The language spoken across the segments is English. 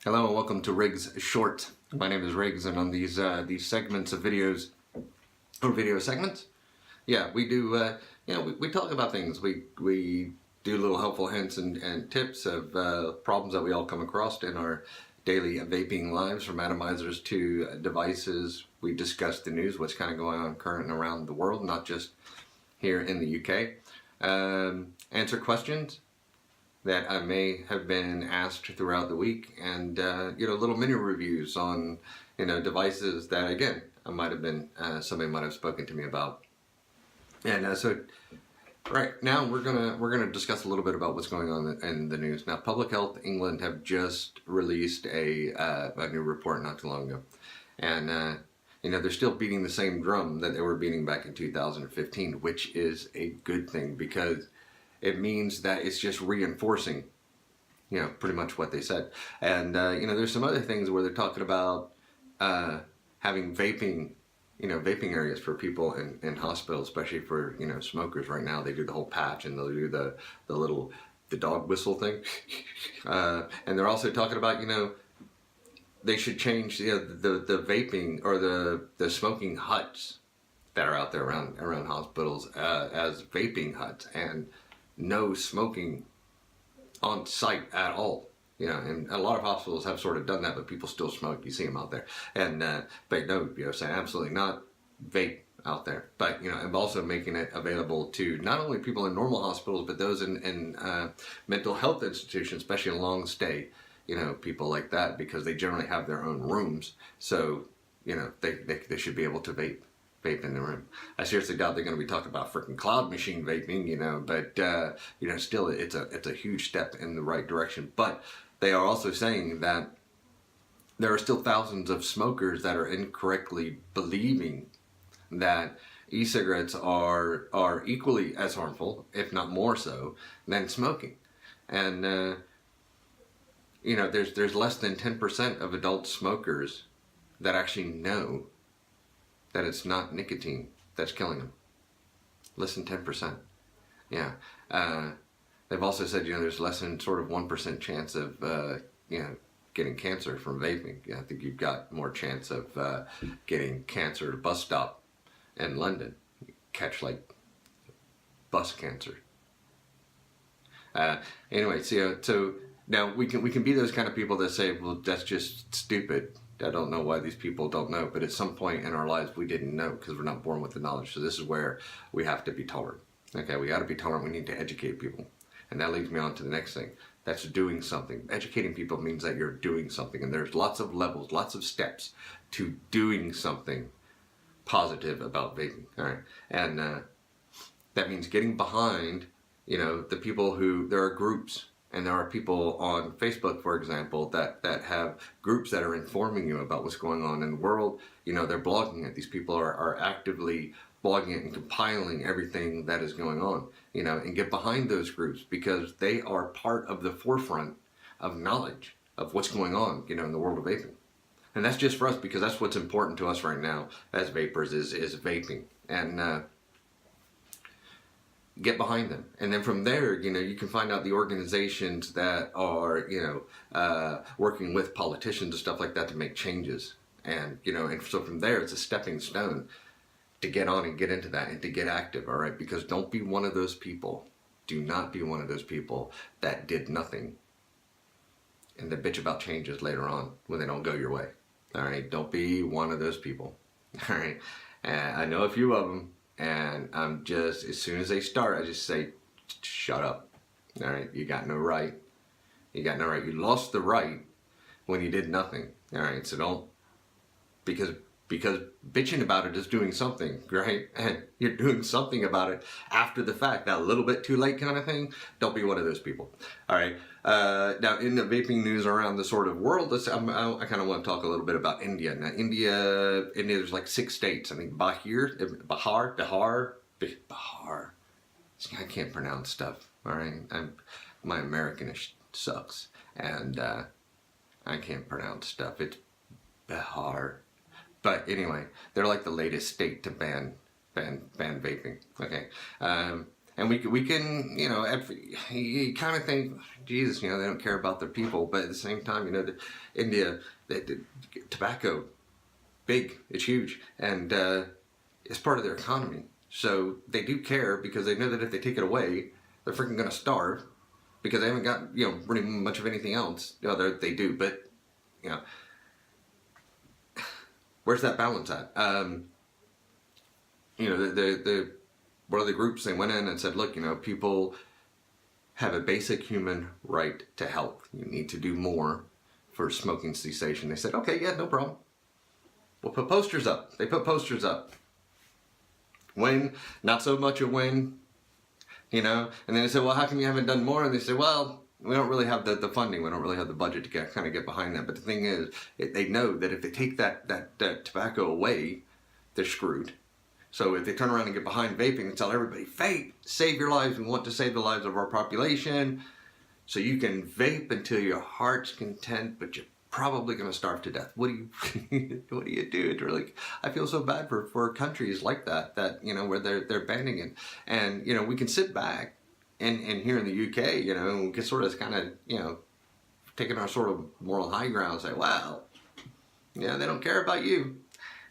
Hello and welcome to Riggs Short. My name is Riggs, and on these segments of videos, or video segments, yeah, we do, we talk about things. We do little helpful hints and tips of problems that we all come across in our daily vaping lives, from atomizers to devices. We discuss the news, what's kind of going on current and around the world, not just here in the UK. Answer questions that I may have been asked throughout the week, and little mini reviews on devices that, again, I might have been somebody might have spoken to me about. And so right now we're gonna discuss a little bit about what's going on in the news. Now, Public Health England have just released a new report not too long ago, and they're still beating the same drum that they were beating back in 2015, which is a good thing, because it means that it's just reinforcing, pretty much what they said. And, there's some other things where they're talking about having vaping, vaping areas for people in hospitals, especially for, smokers. Right now they do the whole patch, and they'll do the dog whistle thing. And they're also talking about, they should change the vaping or the smoking huts that are out there around hospitals as vaping huts, and no smoking on site at all. And a lot of hospitals have sort of done that, but people still smoke. You see them out there. And but no, saying absolutely not vape out there. But I'm also making it available to not only people in normal hospitals, but those in mental health institutions, especially long stay, people like that, because they generally have their own rooms. So they should be able to vape in the room. I seriously doubt they're going to be talking about freaking cloud machine vaping, but still it's a huge step in the right direction. But they are also saying that there are still thousands of smokers that are incorrectly believing that e-cigarettes are equally as harmful, if not more so, than smoking. And there's less than 10% of adult smokers that actually know that it's not nicotine that's killing them. Less than 10%. Yeah. They've also said, there's less than sort of 1% chance of, getting cancer from vaping. Yeah, I think you've got more chance of getting cancer at a bus stop in London. Catch like bus cancer. Anyway, so now we can be those kind of people that say, well, that's just stupid. I don't know why these people don't know, but at some point in our lives we didn't know, because we're not born with the knowledge. So this is where we have to be tolerant. Okay, we got to be tolerant. We need to educate people. And that leads me on to the next thing. That's doing something. Educating people means that you're doing something, and there's lots of levels, lots of steps to doing something positive about vaping. All right, and that means getting behind, the people who, there are groups. And there are people on Facebook, for example, that have groups that are informing you about what's going on in the world. They're blogging it. These people are actively blogging it and compiling everything that is going on, and get behind those groups, because they are part of the forefront of knowledge of what's going on, in the world of vaping. And that's just for us, because that's what's important to us right now as vapors is vaping. And get behind them, and then from there, you can find out the organizations that are, working with politicians and stuff like that to make changes, and and so from there, it's a stepping stone to get on and get into that and to get active. All right, because don't be one of those people. Do not be one of those people that did nothing and then bitch about changes later on when they don't go your way. All right, don't be one of those people. All right, and I know a few of them. And I'm just, as soon as they start, I just say, shut up. All right, you got no right. You got no right. You lost the right when you did nothing. All right, so don't, because bitching about it is doing something, right? And you're doing something about it after the fact, that little bit too late kind of thing. Don't be one of those people. All right. Now, in the vaping news around the sort of world, I kind of want to talk a little bit about India. Now, India, there's like 6 states. I think Bihar. See, I can't pronounce stuff. All right, my Americanish sucks, and I can't pronounce stuff. It's Bihar. But anyway, they're like the latest state to ban vaping. Okay, And we can, you know, you kind of think, Jesus, you know, they don't care about their people, but at the same time, you know, India, the tobacco, big, it's huge, and it's part of their economy. So they do care because they know that if they take it away, they're freaking going to starve because they haven't got, you know, really much of anything else. You know, they do, but, you know, where's that balance at? You know, the one of the groups, they went in and said, look, you know, people have a basic human right to health. You need to do more for smoking cessation. They said, okay, yeah, no problem. We'll put posters up. They put posters up. When, not so much a win, you know. And then they said, well, how come you haven't done more? And they said, well, we don't really have the funding. We don't really have the budget to kind of get behind that. But the thing is, they know that if they take that tobacco away, they're screwed. So if they turn around and get behind vaping and tell everybody, vape, save your lives, we want to save the lives of our population, so you can vape until your heart's content, but you're probably going to starve to death. What do you what do you do? It's really, I feel so bad for countries like that, you know, where they're banning it. And, you know, we can sit back and here in the UK, you know, we can sort of kind of, you know, taking our sort of moral high ground and say, well, yeah, they don't care about you.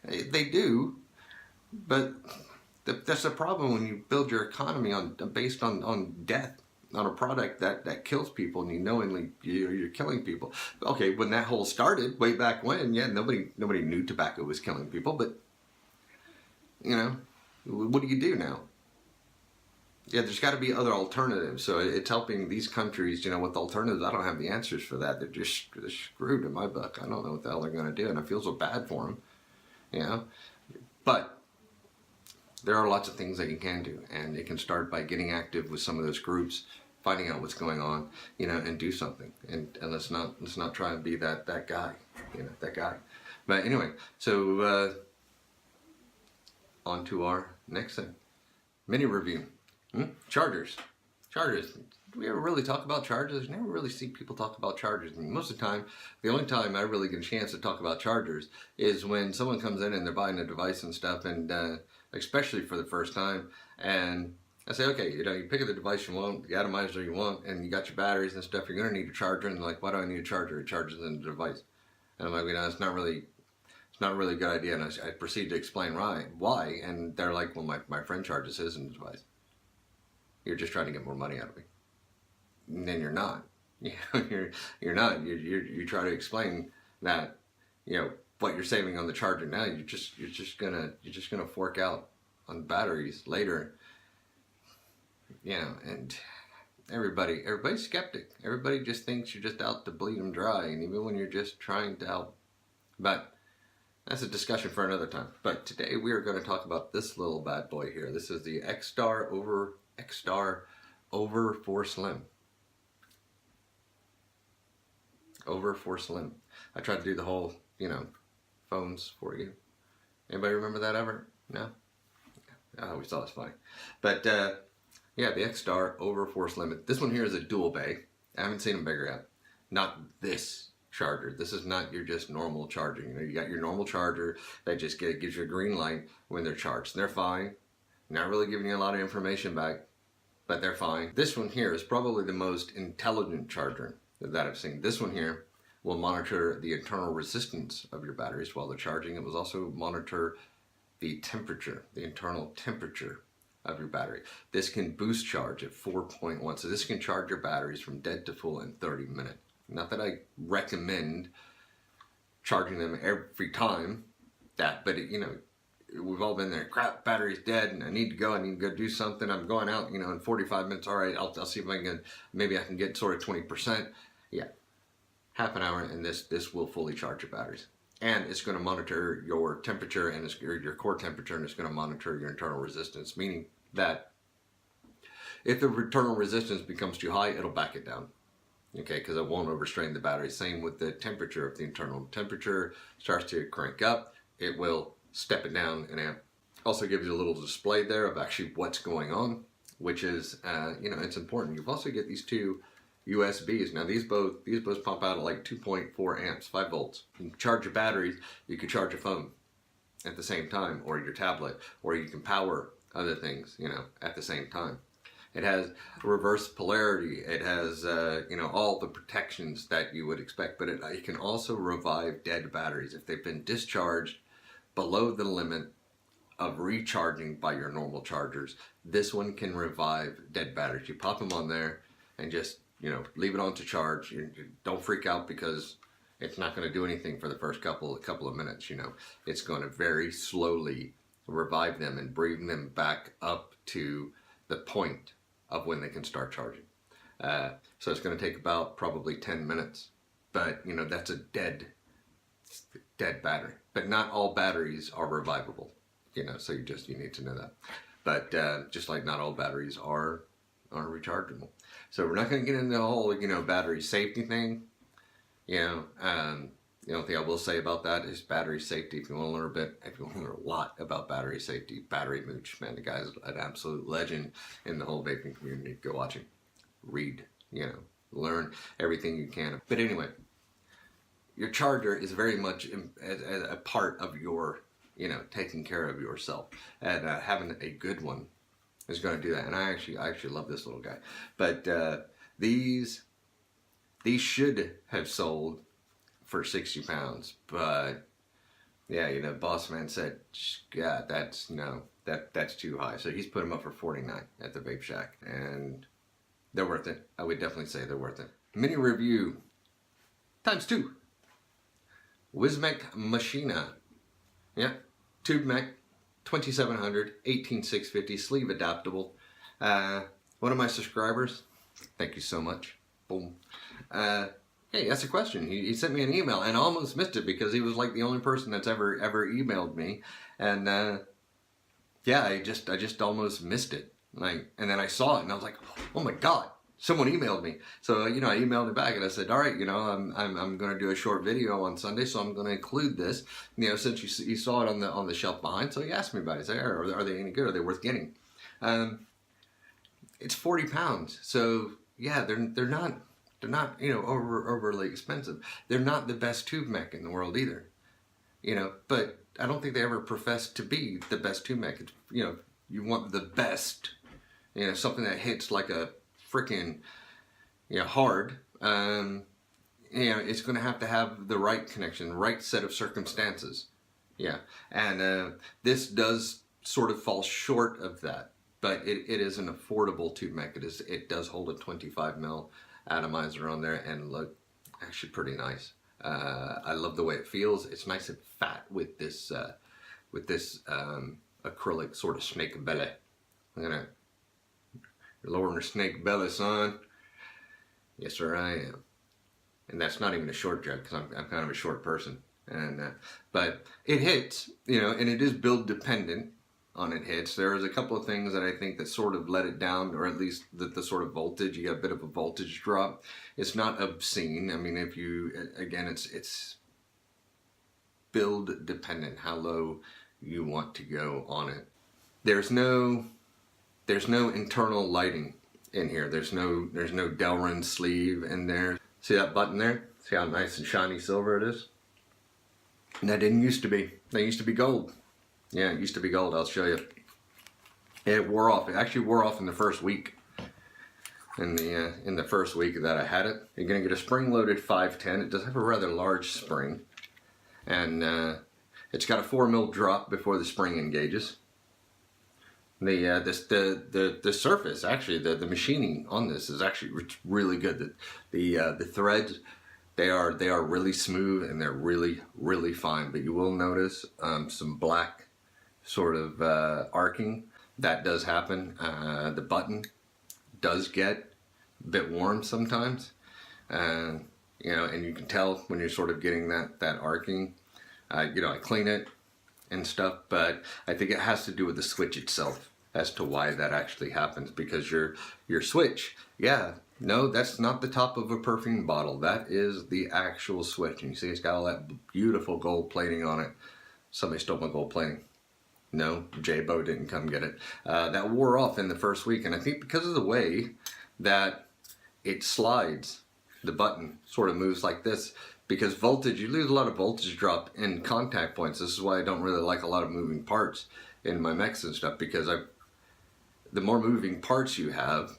They do. But that's the problem when you build your economy based on death, on a product that kills people, and you knowingly you're killing people. Okay, when that whole started way back when, yeah, nobody knew tobacco was killing people, but you know, what do you do now? Yeah, there's got to be other alternatives. So it's helping these countries, you know, with alternatives. I don't have the answers for that. They're screwed in my book. I don't know what the hell they're going to do, and I feel so bad for them, you know. But there are lots of things that you can do, and it can start by getting active with some of those groups, finding out what's going on, you know, and do something. And let's not try and be that guy, you know, that guy. But anyway, so on to our next thing, mini review. Chargers. Do we ever really talk about chargers? I never really see people talk about chargers. I mean, most of the time, the only time I really get a chance to talk about chargers is when someone comes in and they're buying a device and stuff, and especially for the first time, and I say, okay, you know, you pick up the device you want, the atomizer you want, and you got your batteries and stuff, you're going to need a charger, and they're like, why do I need a charger? It charges in the device. And I'm like, you know, it's not really a good idea, and I proceed to explain why, and they're like, well, my friend charges his in the device. You're just trying to get more money out of me. And then you're not. You know, you're not. You try to explain that, you know, what you're saving on the charger now, you're just gonna fork out on batteries later. You know, and everybody's skeptic. Everybody just thinks you're just out to bleed them dry, and even when you're just trying to help. But that's a discussion for another time. But today we are going to talk about this little bad boy here. This is the Xtar Over 4 Slim. Over 4 Slim. I tried to do the whole, you know, phones for you. Anybody remember that ever? No? I always thought it was funny. But yeah, the Xtar Over 4 Slim. This one here is a dual bay. I haven't seen them bigger yet. Not this charger. This is not your just normal charger. You know, you got your normal charger that just gives you a green light when they're charged. And they're fine. Not really giving you a lot of information back, but they're fine. This one here is probably the most intelligent charger that I've seen. This one here will monitor the internal resistance of your batteries while they're charging. It will also monitor the temperature, the internal temperature of your battery. This can boost charge at 4.1. So this can charge your batteries from dead to full in 30 minutes. Not that I recommend charging them every time, but it, you know, we've all been there. Crap, battery's dead, and I need to go do something. I'm going out, you know, in 45 minutes. All right, I'll see if I can, maybe I can get sort of 20%. Yeah, half an hour, and this will fully charge your batteries. And it's going to monitor your temperature and your core temperature, and it's going to monitor your internal resistance, meaning that if the internal resistance becomes too high, it'll back it down. Okay, because it won't overstrain the battery. Same with the temperature. If the internal temperature starts to crank up, it will step it down an amp. Also gives you a little display there of actually what's going on, which is, you know, it's important. You've also get these two USBs. Now these both pop out at like 2.4 amps, 5 volts. You can charge your batteries, you can charge your phone at the same time, or your tablet, or you can power other things, you know, at the same time. It has reverse polarity. It has, you know, all the protections that you would expect, but it can also revive dead batteries. If they've been discharged below the limit of recharging by your normal chargers, this one can revive dead batteries. You pop them on there and just, you know, leave it on to charge. You don't freak out because it's not going to do anything for the first couple of minutes. You know, it's going to very slowly revive them and bring them back up to the point of when they can start charging. So it's going to take about probably 10 minutes, but you know, that's a dead battery. But not all batteries are revivable, you know, so you need to know that. But just like not all batteries are rechargeable. So we're not going to get into the whole, you know, battery safety thing. You know, the only thing I will say about that is battery safety. If you want to learn a bit, if you want to learn a lot about battery safety, Battery Mooch, man, the guy's an absolute legend in the whole vaping community. Go watch him, read, you know, learn everything you can. But anyway, your charger is very much a part of your, you know, taking care of yourself, and having a good one is going to do that. And I actually love this little guy. But these should have sold for 60 pounds, but yeah, you know, boss man said, yeah, that's too high. So he's put them up for 49 at the Vape Shack, and they're worth it. I would definitely say they're worth it. Mini review ×2. Mechina. Yeah, tube mech, 2700, 18650, sleeve adaptable. One of my subscribers, thank you so much. Boom. Hey, that's a question. He sent me an email, and I almost missed it because he was like the only person that's ever emailed me, and yeah, I just almost missed it. Like, and then I saw it, and I was like, oh my god, someone emailed me. So you know, I emailed him back, and I said, all right, you know, I'm going to do a short video on Sunday, so I'm going to include this. You know, since you saw it on the shelf behind, so he asked me about it. He said, are they any good? Are they worth getting? It's 40 pounds, so yeah, they're not, you know, overly expensive. They're not the best tube mech in the world either, you know, but I don't think they ever professed to be the best tube mech. It's, you know, you want the best, you know, something that hits like a freaking, you know, hard. You know, it's going to have the right connection, the right set of circumstances. Yeah, and this does sort of fall short of that, but it is an affordable tube mech. It does hold a 25 mil atomizer on there, and look, actually pretty nice. I love the way it feels. It's nice and fat with this acrylic sort of snake belly. You're lowering the snake belly, son. Yes, sir, I am. And that's not even a short joke, because I'm kind of a short person. And but it hits, you know, and it is build dependent on it hits. There's a couple of things that I think that sort of let it down, or at least the sort of voltage. You get a bit of a voltage drop. It's not obscene. I mean, if you, again, it's build dependent, how low you want to go on it. There's no internal lighting in here. There's no Delrin sleeve in there. See that button there? See how nice and shiny silver it is? And that didn't used to be. That used to be gold. Yeah, it used to be gold. I'll show you. It wore off. It actually wore off in the first week. In the first week that I had it. You're gonna get a spring-loaded 510. It does have a rather large spring, and it's got a 4 mil drop before the spring engages. The surface, actually, the machining on this is actually really good. The threads, they are really smooth, and they're really fine. But you will notice some black sort of arcing. That does happen. The button does get a bit warm sometimes, you know, and you can tell when you're sort of getting that arcing. You know, I clean it and stuff, but I think it has to do with the switch itself as to why that actually happens, because your switch, yeah, no, that's not the top of a perfume bottle. That is the actual switch. And you see it's got all that beautiful gold plating on it. Somebody stole my gold plating. No, J-Bo didn't come get it. That wore off in the first week, and I think because of the way that it slides, the button sort of moves like this, because voltage, you lose a lot of voltage drop in contact points. This is why I don't really like a lot of moving parts in my mechs and stuff, because the more moving parts you have,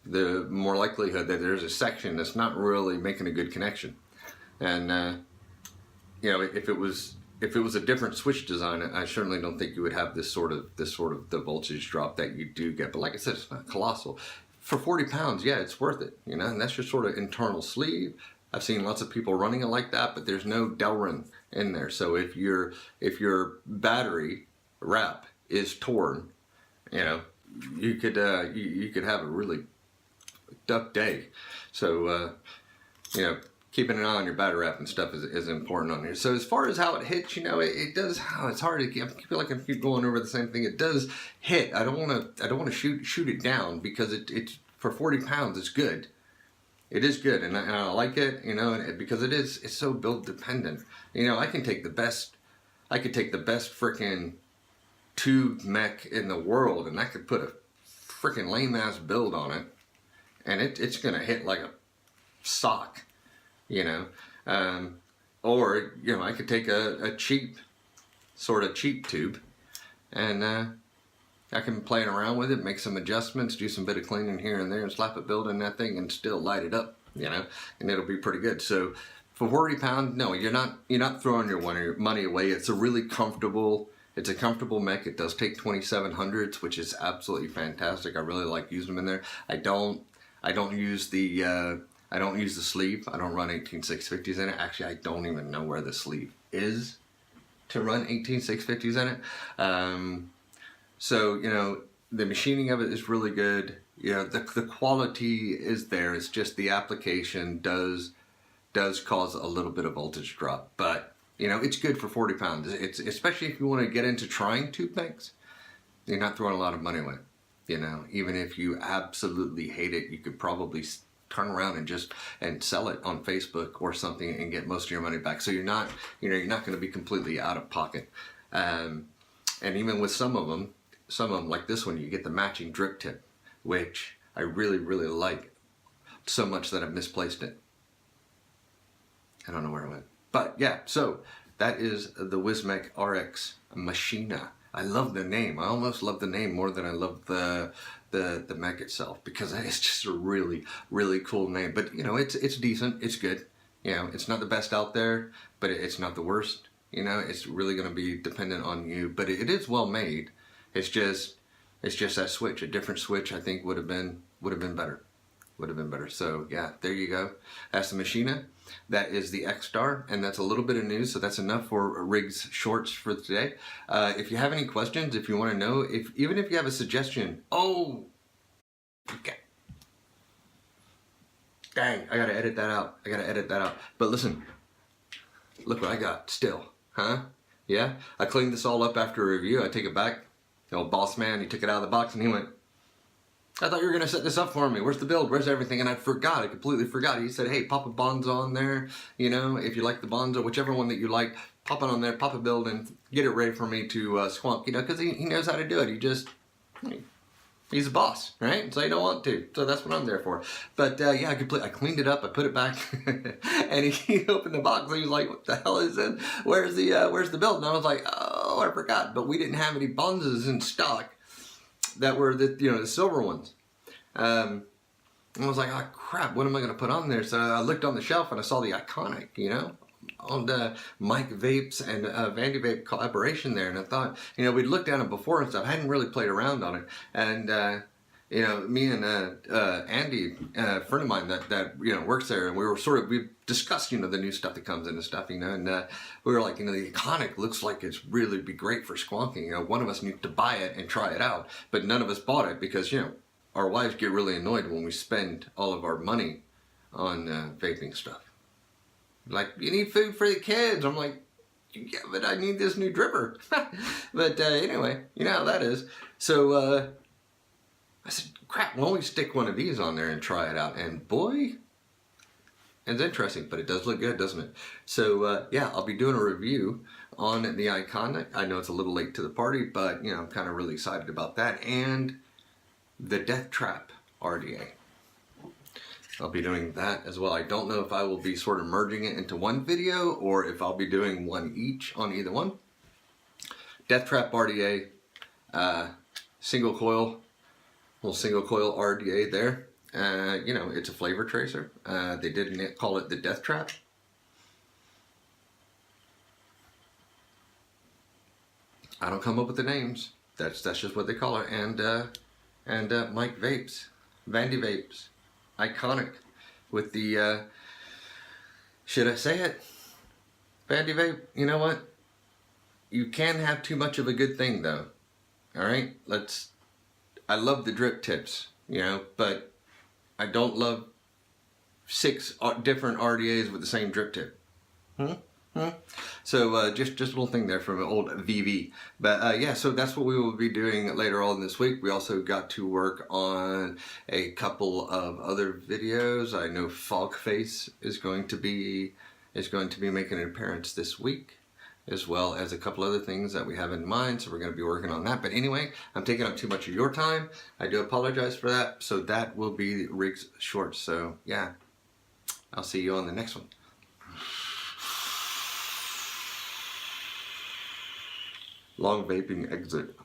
the more likelihood that there's a section that's not really making a good connection. And you know, if it was a different switch design, I certainly don't think you would have this sort of the voltage drop that you do get. But like I said, it's not colossal. For 40 pounds, yeah, it's worth it, you know, and that's your sort of internal sleeve. I've seen lots of people running it like that, but there's no Delrin in there. So if your battery wrap is torn, you know, you could have a really tough day. So you know, keeping an eye on your battery wrap and stuff is important on here. So as far as how it hits, you know, it does. It's hard to keep. I feel like I keep going over the same thing. It does hit. I don't want to shoot it down, because it's for 40 pounds. It's good. It is good, and I like it. You know, because it's so build dependent. You know, I could take the best freaking tube mech in the world, and I could put a freaking lame ass build on it, and it's gonna hit like a sock. You know, or, you know, I could take a cheap tube, and I can play around with it, make some adjustments, do some bit of cleaning here and there, and slap a build in that thing and still light it up, you know, and it'll be pretty good. So for 40 pounds, no, you're not throwing your money away. It's a really comfortable, mech. It does take 2700s, which is absolutely fantastic. I really like using them in there. I don't use the sleeve. I don't run 18650s in it. Actually, I don't even know where the sleeve is to run 18650s in it. So, you know, the machining of it is really good. You know, the quality is there. It's just the application does cause a little bit of voltage drop. But, you know, it's good for 40 pounds. It's especially if you want to get into trying tube mechs. You're not throwing a lot of money away. You know, even if you absolutely hate it, you could probably turn around and sell it on Facebook or something and get most of your money back. So you're not going to be completely out of pocket. And even with some of them like this one, you get the matching drip tip, which I really, really like so much that I've misplaced it. I don't know where it went. But yeah, so that is the Wismec RX Machina. I love the name. I almost love the name more than I love the mech itself, because it's just a really, really cool name. But you know, it's decent. It's good. You know, it's not the best out there, but it's not the worst. You know, it's really going to be dependent on you. But it is well made. It's just that switch. A different switch, I think, would have been better. Would have been better. So yeah, there you go. That's the Machina. That is the Xtar, and that's a little bit of news, so that's enough for Riggs Shorts for today. If you have any questions, if you want to know, even if you have a suggestion, okay. Dang, I gotta edit that out. But listen, look what I got still, huh? Yeah, I cleaned this all up after a review. I take it back. The old boss man, he took it out of the box and he went, I thought you were going to set this up for me. Where's the build? Where's everything? And I completely forgot. He said, hey, pop a Bonzo on there. You know, if you like the Bonzo, whichever one that you like, pop it on there, pop a build, and get it ready for me to squonk. You know, because he knows how to do it. He's a boss, right? So you don't want to. So that's what I'm there for. But yeah, I cleaned it up. I put it back. And he opened the box. And he was like, what the hell is it? Where's the build? And I was like, oh, I forgot. But we didn't have any Bonzos in stock that were the silver ones. And I was like, oh crap, what am I going to put on there? So I looked on the shelf and I saw the Iconic, you know, on the Mike Vapes and Vandy Vape collaboration there. And I thought, you know, we'd looked at it before and stuff. I hadn't really played around on it. And, you know, me and Andy, a friend of mine that you know, works there, and we discussed, you know, the new stuff that comes in and stuff, you know, and we were like, you know, the Iconic looks like it's really be great for squonking. You know, one of us needs to buy it and try it out, but none of us bought it because, you know, our wives get really annoyed when we spend all of our money on vaping stuff. Like, you need food for the kids. I'm like, yeah, but I need this new dripper. But anyway, you know how that is. So I said, crap, why don't we stick one of these on there and try it out? And boy, it's interesting, but it does look good, doesn't it? So yeah, I'll be doing a review on the Iconic. I know it's a little late to the party, but you know, I'm kind of really excited about that. And the Death Trap RDA. I'll be doing that as well. I don't know if I will be sort of merging it into one video or if I'll be doing one each on either one. Death Trap RDA, single coil, Little single coil RDA there. You know, it's a flavor tracer. They didn't call it the Death Trap. I don't come up with the names. That's just what they call it. And Mike Vapes, Vandy Vapes, iconic with the. Should I say it? Vandy Vape. You know what? You can have too much of a good thing, though. All right, I love the drip tips, you know, but I don't love 6 different RDAs with the same drip tip. So just a little thing there from an old VV. But yeah, so that's what we will be doing later on this week. We also got to work on a couple of other videos. I know Fogface is going to be making an appearance this week, as well as a couple other things that we have in mind, so we're going to be working on that. But anyway, I'm taking up too much of your time. I do apologize for that. So that will be RX Shorts. So yeah, I'll see you on the next one. Long vaping exit.